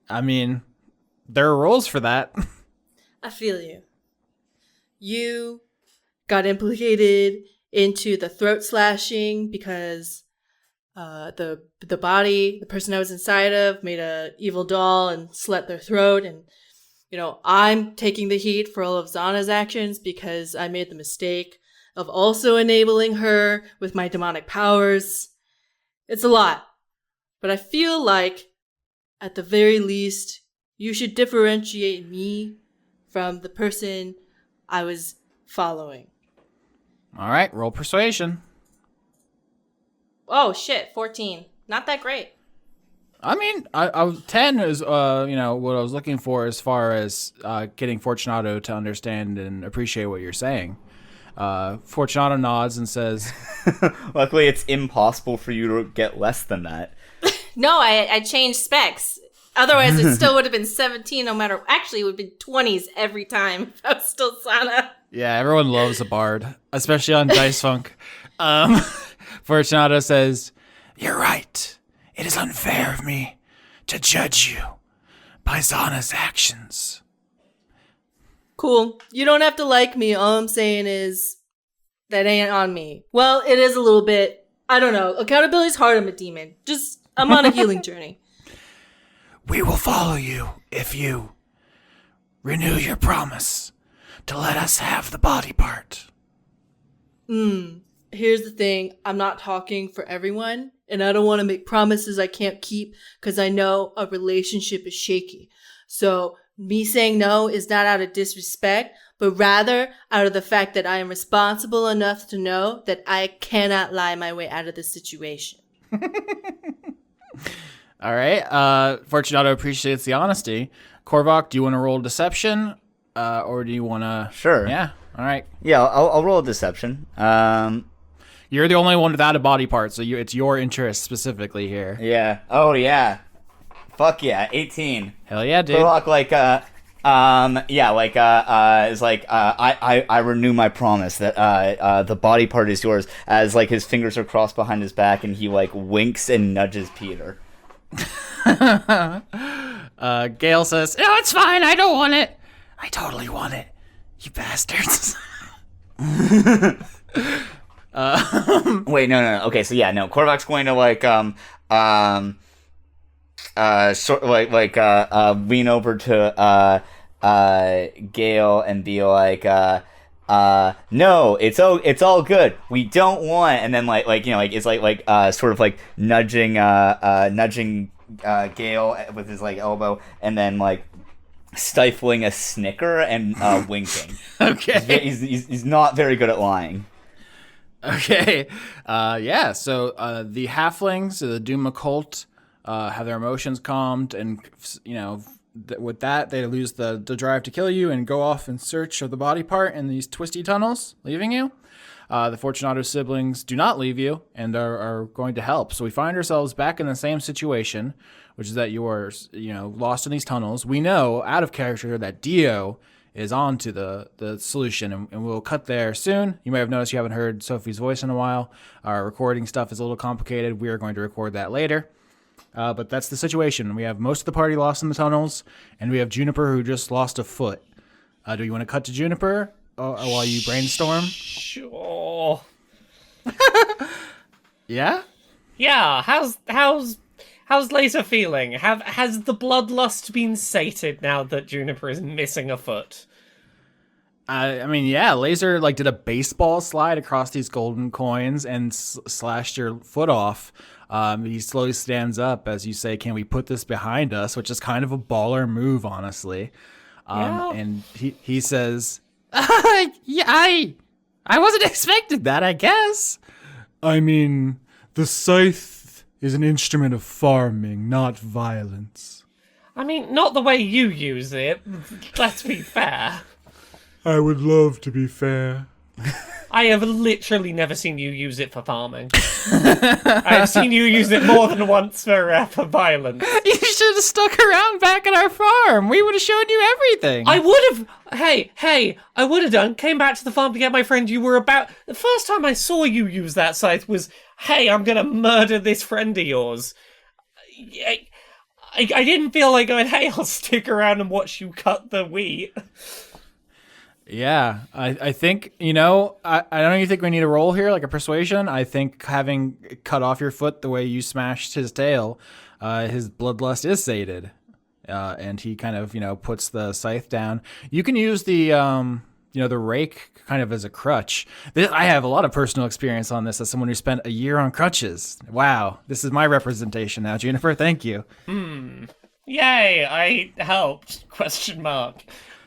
I mean, there are rules for that. I feel you. You got implicated into the throat slashing because the person I was inside of made a evil doll and slit their throat, and I'm taking the heat for all of Zanna's actions because I made the mistake of also enabling her with my demonic powers. It's a lot, but I feel like at the very least, you should differentiate me from the person I was following. All right, roll persuasion. Oh shit, 14. Not that great. I mean, I 10 is what I was looking for as far as getting Fortunato to understand and appreciate what you're saying. Fortunato nods and says, Luckily, it's impossible for you to get less than that. No, I changed specs. Otherwise, it still would have been 17 no matter... Actually, it would have been 20s every time if I was still Zanna. yeah, everyone loves a bard, especially on Dice Funk. Fortunato says, "You're right. It is unfair of me to judge you by Zanna's actions." Cool. You don't have to like me. All I'm saying is that ain't on me. Well, it is a little bit. I don't know. Accountability's hard. I'm a demon. I'm on a healing journey. We will follow you if you renew your promise to let us have the body part. Here's the thing. I'm not talking for everyone, and I don't want to make promises I can't keep because I know a relationship is shaky. So me saying no is not out of disrespect, but rather out of the fact that I am responsible enough to know that I cannot lie my way out of this situation. All right. Fortunato appreciates the honesty. Korvok, do you want to roll deception? Or do you want to... Sure. Yeah. All right. Yeah, I'll roll a deception. You're the only one without a body part, so it's your interest specifically here. Yeah. Oh, yeah. Fuck yeah. 18. Hell yeah, dude. Korvok, is like, I renew my promise that the body part is yours, as like his fingers are crossed behind his back and he like winks and nudges Peter. Gale says, "No, it's fine. I don't want it. I totally want it. You bastards." Wait, no. Okay, so yeah, no. Korvok's going to lean over to Gale and be like, no, it's all good. We don't want, and then it's sort of like nudging Gale with his like elbow, and then like stifling a snicker and winking. Okay. He's not very good at lying. Okay. Yeah. So the halflings, the Doom occult, have their emotions calmed, and with that, they lose the drive to kill you and go off in search of the body part in these twisty tunnels, leaving you. The Fortunato siblings do not leave you and are going to help. So we find ourselves back in the same situation, which is that you are, lost in these tunnels. We know out of character that Dio is on to the solution, and we'll cut there soon. You may have noticed you haven't heard Sophie's voice in a while. Our recording stuff is a little complicated. We are going to record that later. But that's the situation. We have most of the party lost in the tunnels, and we have Juniper who just lost a foot. Do you want to cut to Juniper while you brainstorm? Sure. Yeah? Yeah, how's Lazor feeling? Has the bloodlust been sated now that Juniper is missing a foot? I mean, yeah, Lazor did a baseball slide across these golden coins and slashed your foot off. He slowly stands up as you say, "Can we put this behind us?" Which is kind of a baller move, honestly. Yeah. And he says, "Yeah, I wasn't expecting that, I guess." I mean, the scythe is an instrument of farming, not violence. I mean, not the way you use it. Let's be fair. I would love to be fair. I have literally never seen you use it for farming. I've seen you use it more than once for violence. You should have stuck around back at our farm. We would have shown you everything. I would have. Hey, I would have done. Came back to the farm to get my friend. You were about. The first time I saw you use that scythe was, "Hey, I'm gonna murder this friend of yours." I didn't feel like going, "Hey, I'll stick around and watch you cut the wheat." Yeah, I think, I don't even think we need a roll here, like a persuasion. I think having cut off your foot the way you smashed his tail, his bloodlust is sated. And he kind of, puts the scythe down. You can use the rake kind of as a crutch. I have a lot of personal experience on this as someone who spent a year on crutches. Wow, this is my representation now, Juniper. Thank you. Yay, I helped, ?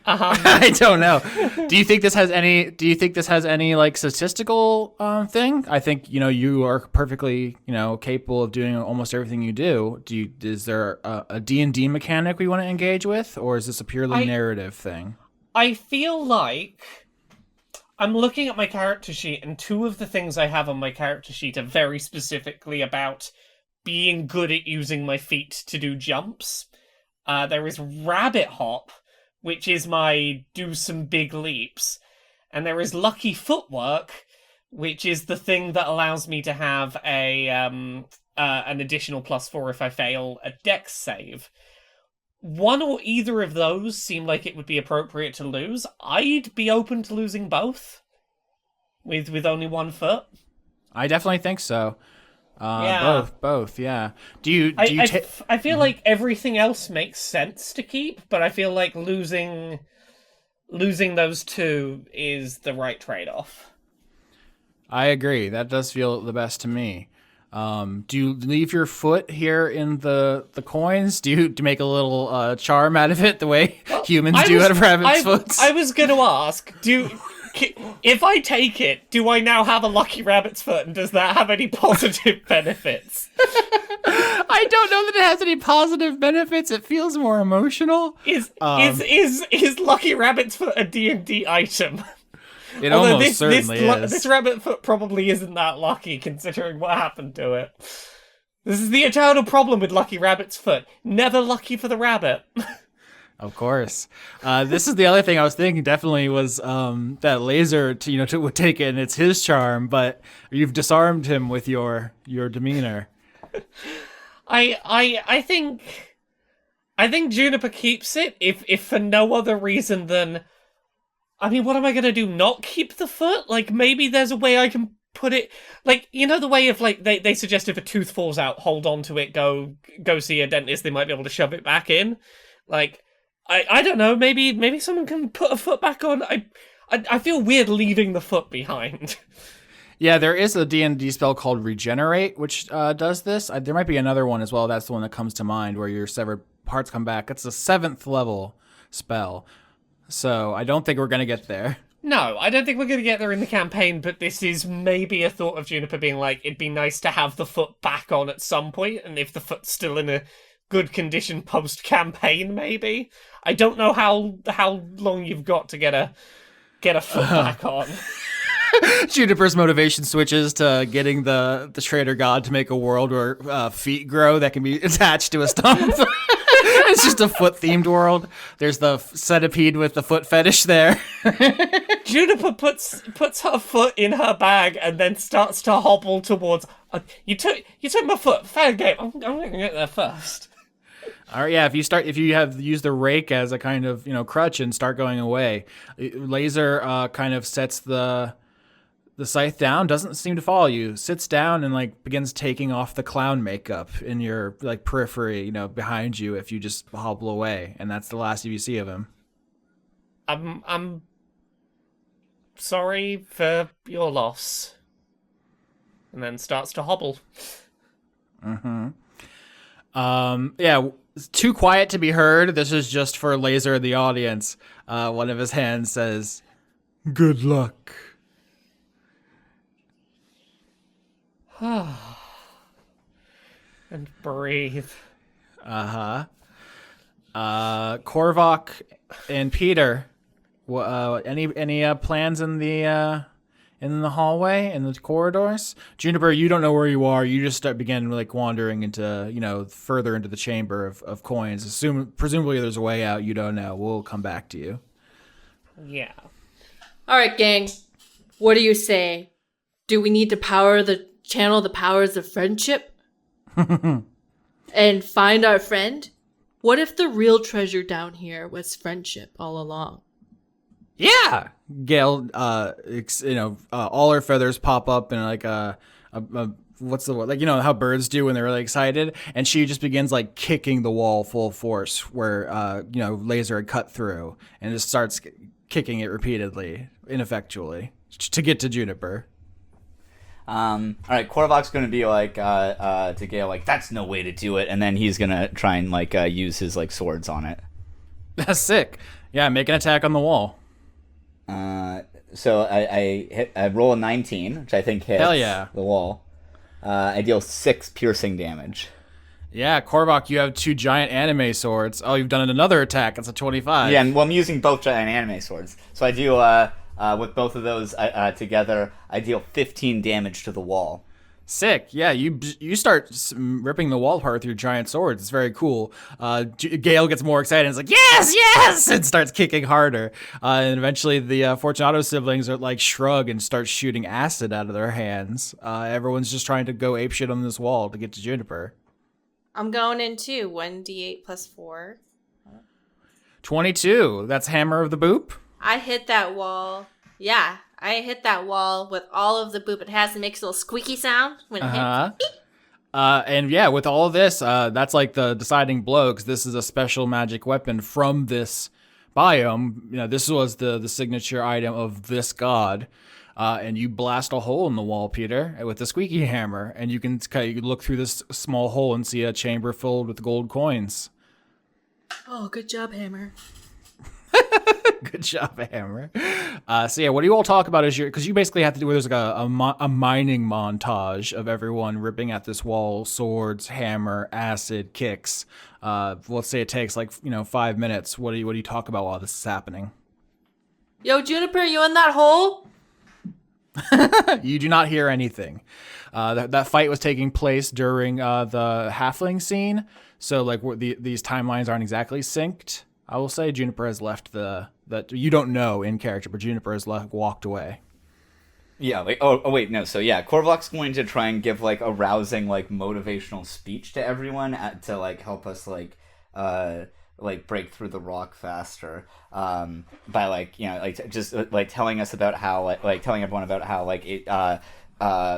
I don't know. Do you think this has any like statistical thing? I think you are perfectly capable of doing almost everything you do. Is there a D&D mechanic we want to engage with, or is this a purely narrative thing? I feel like I'm looking at my character sheet, and two of the things I have on my character sheet are very specifically about being good at using my feet to do jumps. There is Rabbit Hop, which is my do some big leaps. And there is Lucky Footwork, which is the thing that allows me to have an additional +4 if I fail a dex save. One or either of those seem like it would be appropriate to lose. I'd be open to losing both with only one foot. I definitely think so. Yeah. Both, yeah. I feel like everything else makes sense to keep, but I feel like losing those two is the right trade-off. I agree. That does feel the best to me. Do you leave your foot here in the coins? Do you make a little charm out of it the way humans do out of rabbit's foots? I was going to ask, if I take it, do I now have a lucky rabbit's foot, and does that have any positive benefits? I don't know that it has any positive benefits. It feels more emotional. Is lucky rabbit's foot a D&D item? It almost certainly is. This rabbit foot probably isn't that lucky, considering what happened to it. This is the eternal problem with lucky rabbit's foot. Never lucky for the rabbit. Of course. This is the other thing I was thinking definitely was that Lazor would take it, and it's his charm, but you've disarmed him with your demeanor. I think Juniper keeps it if for no other reason than, I mean, what am I gonna do? Not keep the foot? Like, maybe there's a way I can put it, like, the way of, like, they suggest if a tooth falls out, hold on to it, go see a dentist, they might be able to shove it back in. Like, I don't know, maybe someone can put a foot back on. I feel weird leaving the foot behind. Yeah, there is a D&D spell called Regenerate, which does this. There might be another one as well. That's the one that comes to mind, where your severed parts come back. It's a 7th level spell. So I don't think we're going to get there. No, I don't think we're going to get there in the campaign, but this is maybe a thought of Juniper being like, it'd be nice to have the foot back on at some point, and if the foot's still in a good condition post-campaign, maybe. I don't know how long you've got to get a foot back on. Juniper's motivation switches to getting the trader god to make a world where feet grow that can be attached to a stump. It's just a foot-themed world. There's the centipede with the foot fetish there. Juniper puts her foot in her bag and then starts to hobble towards. You took my foot. Fair game. I'm gonna get there first. All right, yeah. If you have used the rake as a kind of crutch and start going away, Lazor kind of sets the scythe down, doesn't seem to follow you, sits down and like begins taking off the clown makeup in your like periphery, behind you if you just hobble away, and that's the last you see of him. I'm sorry for your loss. And then starts to hobble. Mm-hmm. Yeah, it's too quiet to be heard. This is just for Lazor in the audience. One of his hands says, Good luck. And breathe. Korvok and Peter, any plans in the hallway, in the corridors? Juniper, you don't know where you are. You just begin like wandering into, further into the chamber of coins. Presumably there's a way out. You don't know. We'll come back to you. Yeah. All right, gang. What do you say? Do we need to channel the powers of friendship? And find our friend? What if the real treasure down here was friendship all along? Yeah, Gale. All her feathers pop up in like a what's the word? Like how birds do when they're really excited, and she just begins like kicking the wall full force where Lazor had cut through, and just starts kicking it repeatedly, ineffectually, to get to Juniper. All right, Korvok's going to be like to Gale, like, that's no way to do it, and then he's going to try and like use his like swords on it. That's sick. Yeah, make an attack on the wall. So I roll a 19, which I think hits. Hell yeah. The wall. I deal 6 piercing damage. Yeah, Korvok, you have 2 giant anime swords. Oh, you've done another attack. That's a 25. Yeah, I'm using both giant anime swords. So I do with both of those together, I deal 15 damage to the wall. Sick. Yeah, you start ripping the wall apart with your giant swords. It's very cool. Gale gets more excited and is like, yes, and starts kicking harder. And eventually the Fortunato siblings are like shrug and start shooting acid out of their hands. Everyone's just trying to go apeshit on this wall to get to Juniper. I'm going in too. 1d8 plus 4. 22. That's Hammer of the Boop. I hit that wall. Yeah, I hit that wall with all of the boop it has. It makes a little squeaky sound when it hits. And yeah, with all of this, that's like the deciding blow, because this is a special magic weapon from this biome. This was the signature item of this god. And you blast a hole in the wall, Peter, with the squeaky hammer, and you can look through this small hole and see a chamber filled with gold coins. Oh, good job, Hammer. Good job, Hammer. So yeah, what do you all talk about because you basically have to do, there's like a mining montage of everyone ripping at this wall, swords, hammer, acid, kicks. Let's say it takes 5 minutes. What do you talk about while this is happening? Yo, Juniper, you in that hole? You do not hear anything. That fight was taking place during the halfling scene, so these timelines aren't exactly synced. I will say Juniper has left that you don't know in character, but Juniper has walked away. Yeah, wait, no. So yeah, Korvok's going to try and give a rousing motivational speech to everyone to help us break through the rock faster by just telling us about how telling everyone about how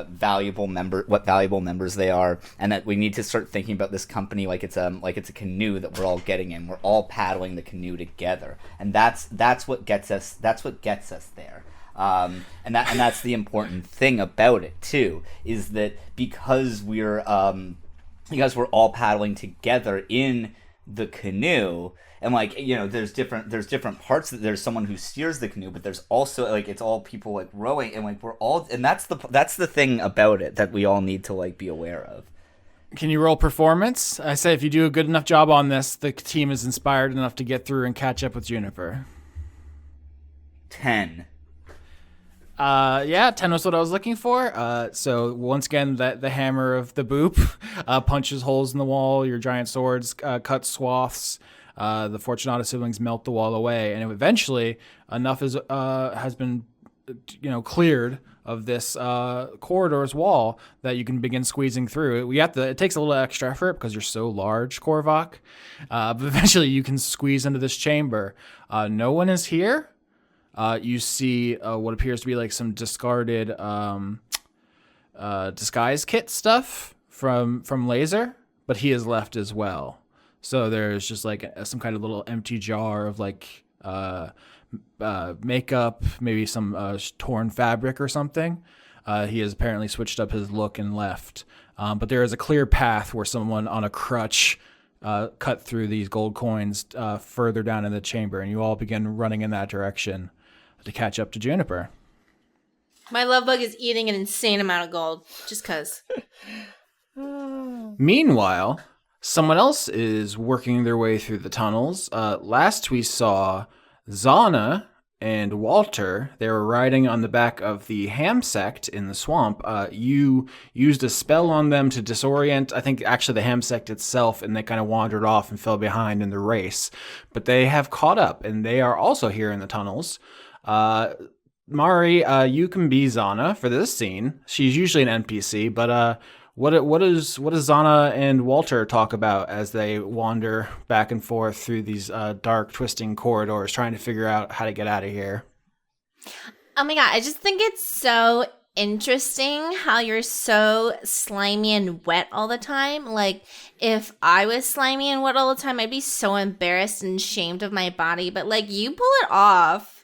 valuable members they are, and that we need to start thinking about this company like it's a canoe that we're all getting in. We're all paddling the canoe together, and that's what gets us there. And that's the important thing about it too, is that because we're all paddling together in the canoe, and there's different parts. There's someone who steers the canoe, but there's also it's all people rowing, and we're all, and that's the thing about it that we all need to be aware of. Can you roll performance? I say if you do a good enough job on this, the team is inspired enough to get through and catch up with Juniper. 10. Yeah, 10 was what I was looking for. So once again, the hammer of the boop punches holes in the wall. Your giant swords cut swaths. The Fortunato siblings melt the wall away, and eventually enough has been cleared of this corridor's wall that you can begin squeezing through. It takes a little extra effort because you're so large, Korvok, but eventually you can squeeze into this chamber. No one is here. You see what appears to be like some discarded disguise kit stuff from Lazor, but he is left as well. So there's just like some kind of little empty jar of like makeup, maybe some torn fabric or something. He has apparently switched up his look and left. But there is a clear path where someone on a crutch cut through these gold coins further down in the chamber, and you all begin running in that direction to catch up to Juniper. My love bug is eating an insane amount of gold, just cause. Meanwhile, someone else is working their way through the tunnels. Last we saw Zanna and Walter. They were riding on the back of the Hamsect in the swamp. You used a spell on them to disorient, I think, actually the Hamsect itself, and they kind of wandered off and fell behind in the race. But they have caught up, and they are also here in the tunnels. Mari, you can be Zanna for this scene. She's usually an NPC, but what does Zanna and Walter talk about as they wander back and forth through these dark, twisting corridors, trying to figure out how to get out of here? Oh my god, I just think it's so interesting how you're so slimy and wet all the time. Like, if I was slimy and wet all the time, I'd be so embarrassed and ashamed of my body, but like, you pull it off.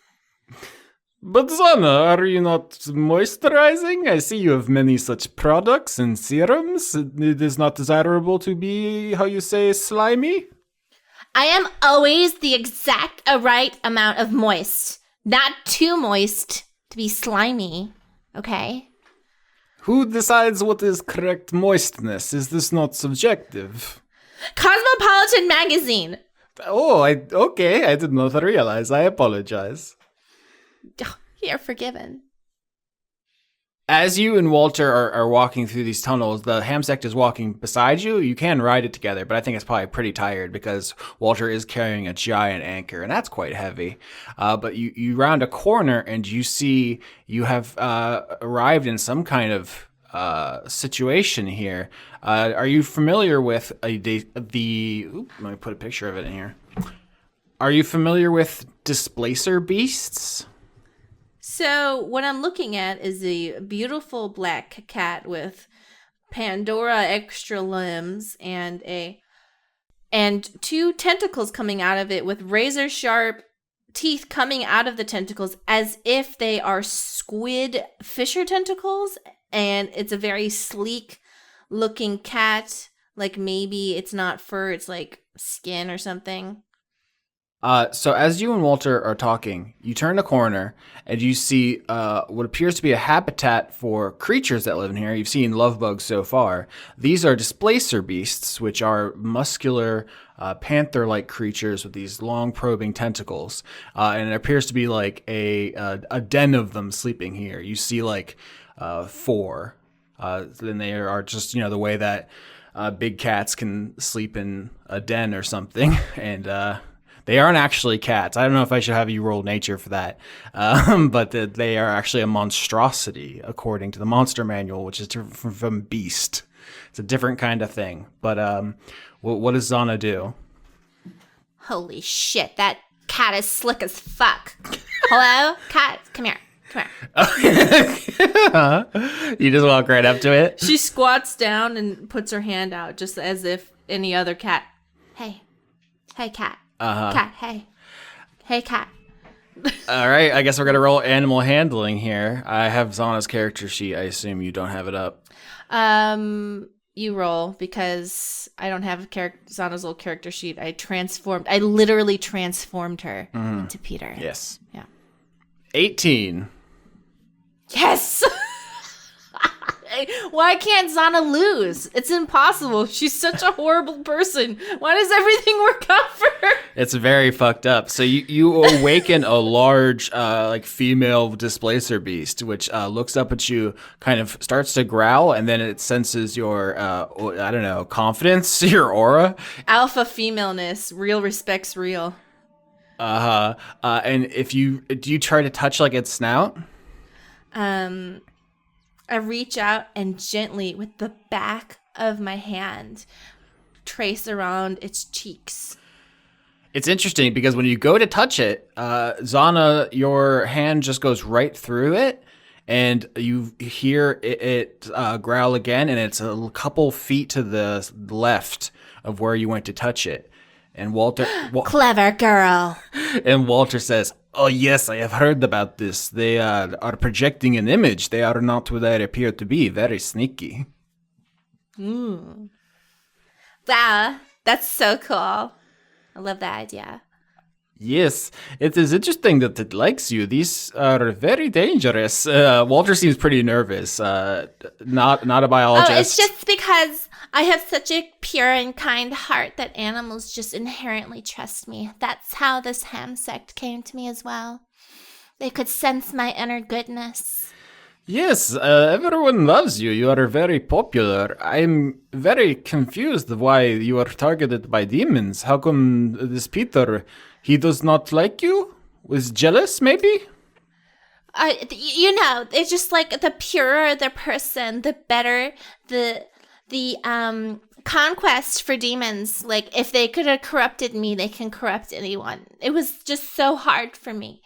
But Zanna, are you not moisturizing? I see you have many such products and serums. It is not desirable to be, how you say, slimy? I am always the exact right amount of moist. Not too moist to be slimy, okay? Who decides what is correct moistness? Is this not subjective? Cosmopolitan magazine. Oh, okay, I did not realize. I apologize. You're forgiven. As you and Walter are walking through these tunnels, the Hamsect is walking beside you. You can ride it together, but I think it's probably pretty tired because Walter is carrying a giant anchor, and that's quite heavy. But you round a corner, and you see you have arrived in some kind of situation here. Are you familiar with let me put a picture of it in here. Are you familiar with displacer beasts? So what I'm looking at is a beautiful black cat with Pandora extra limbs and two tentacles coming out of it with razor sharp teeth coming out of the tentacles as if they are squid fisher tentacles, and it's a very sleek looking cat. Like, maybe it's not fur, it's like skin or something. So as you and Walter are talking, you turn a corner and you see what appears to be a habitat for creatures that live in here. You've seen love bugs so far. These are displacer beasts, which are muscular, panther-like creatures with these long probing tentacles. And it appears to be like a den of them sleeping here. You see like 4. Then they are just, the way that big cats can sleep in a den or something. And they aren't actually cats. I don't know if I should have you roll nature for that. But they are actually a monstrosity, according to the monster manual, which is different from beast. It's a different kind of thing. But what does Zanna do? Holy shit, that cat is slick as fuck. Hello? Cat, come here. You just walk right up to it? She squats down and puts her hand out just as if any other cat. Hey, cat. Cat, hey. Hey, cat. All right, I guess we're going to roll animal handling here. I have Zanna's character sheet. I assume you don't have it up. You roll, because I don't have Zanna's little character sheet. I literally transformed her into Peter. Yes. Yeah. 18. Yes! Why can't Zanna lose? It's impossible. She's such a horrible person. Why does everything work out for her? It's very fucked up. So you awaken a large, like female displacer beast, which looks up at you, kind of starts to growl, and then it senses your, I don't know, confidence, your aura. Alpha femaleness. Real respects real. And do you try to touch like its snout? I reach out and gently, with the back of my hand, trace around its cheeks. It's interesting because when you go to touch it, Zanna, your hand just goes right through it, and you hear it growl again, and it's a couple feet to the left of where you went to touch it. And Walter... Clever girl. And Walter says, "Oh yes, I have heard about this. They are projecting an image. They are not who they appear to be. Very sneaky." Wow, that's so cool. I love that idea. Yes, it is interesting that it likes you. These are very dangerous. Walter seems pretty nervous. Not a biologist. Oh, it's just because I have such a pure and kind heart that animals just inherently trust me. That's how this ham sect came to me as well. They could sense my inner goodness. Yes, everyone loves you. You are very popular. I'm very confused why you are targeted by demons. How come this Peter, he does not like you? Was jealous, maybe? It's just like the purer the person, the better the conquest for demons. Like, if they could have corrupted me, they can corrupt anyone. It was just so hard for me.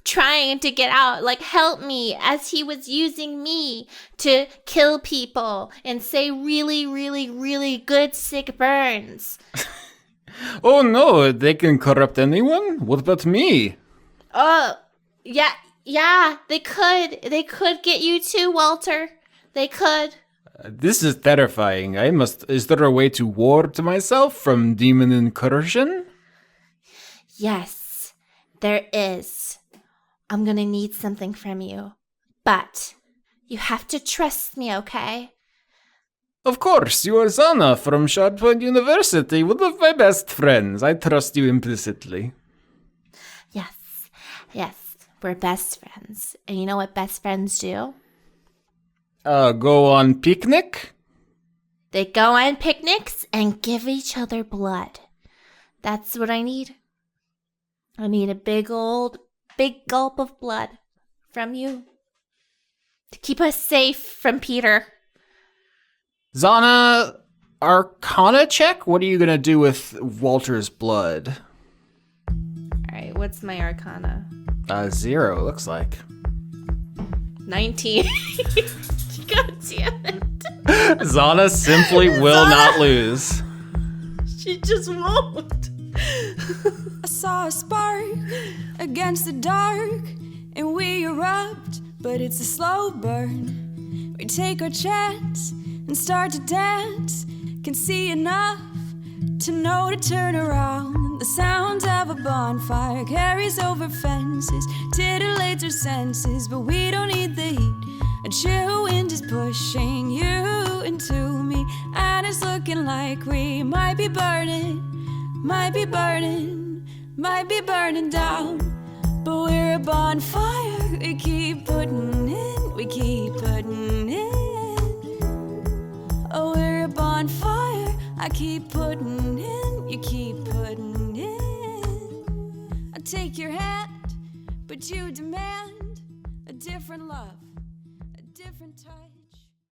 Trying to get out, like, help me, as he was using me to kill people and say really, really, really good sick burns. Oh no, they can corrupt anyone? What about me? Oh, yeah, they could. They could get you too, Walter. They could. This is terrifying. Is there a way to ward myself from demon incursion? Yes, there is. I'm gonna need something from you, but you have to trust me, okay? Of course, you are Zanna from Shardpoint University, one of my best friends. I trust you implicitly. Yes, we're best friends. And you know what best friends do? Go on picnic? They go on picnics and give each other blood. That's what I need. I need a big gulp of blood from you to keep us safe from Peter. Zanna, Arcana check? What are you gonna do with Walter's blood? Alright, what's my Arcana? 0, looks like. 19. God damn it. Zanna simply will not lose. She just won't. I saw a spark against the dark, and we erupt, but it's a slow burn. We take our chance and start to dance, can see enough to know to turn around. The sound of a bonfire carries over fences, titillates our senses, but we don't need the heat. A chill wind is pushing you into me, and it's looking like we might be burning down. But we're a bonfire, we keep putting in. Oh, we're a bonfire, I keep putting in, you keep putting in. I take your hand, but you demand a different love, a different touch.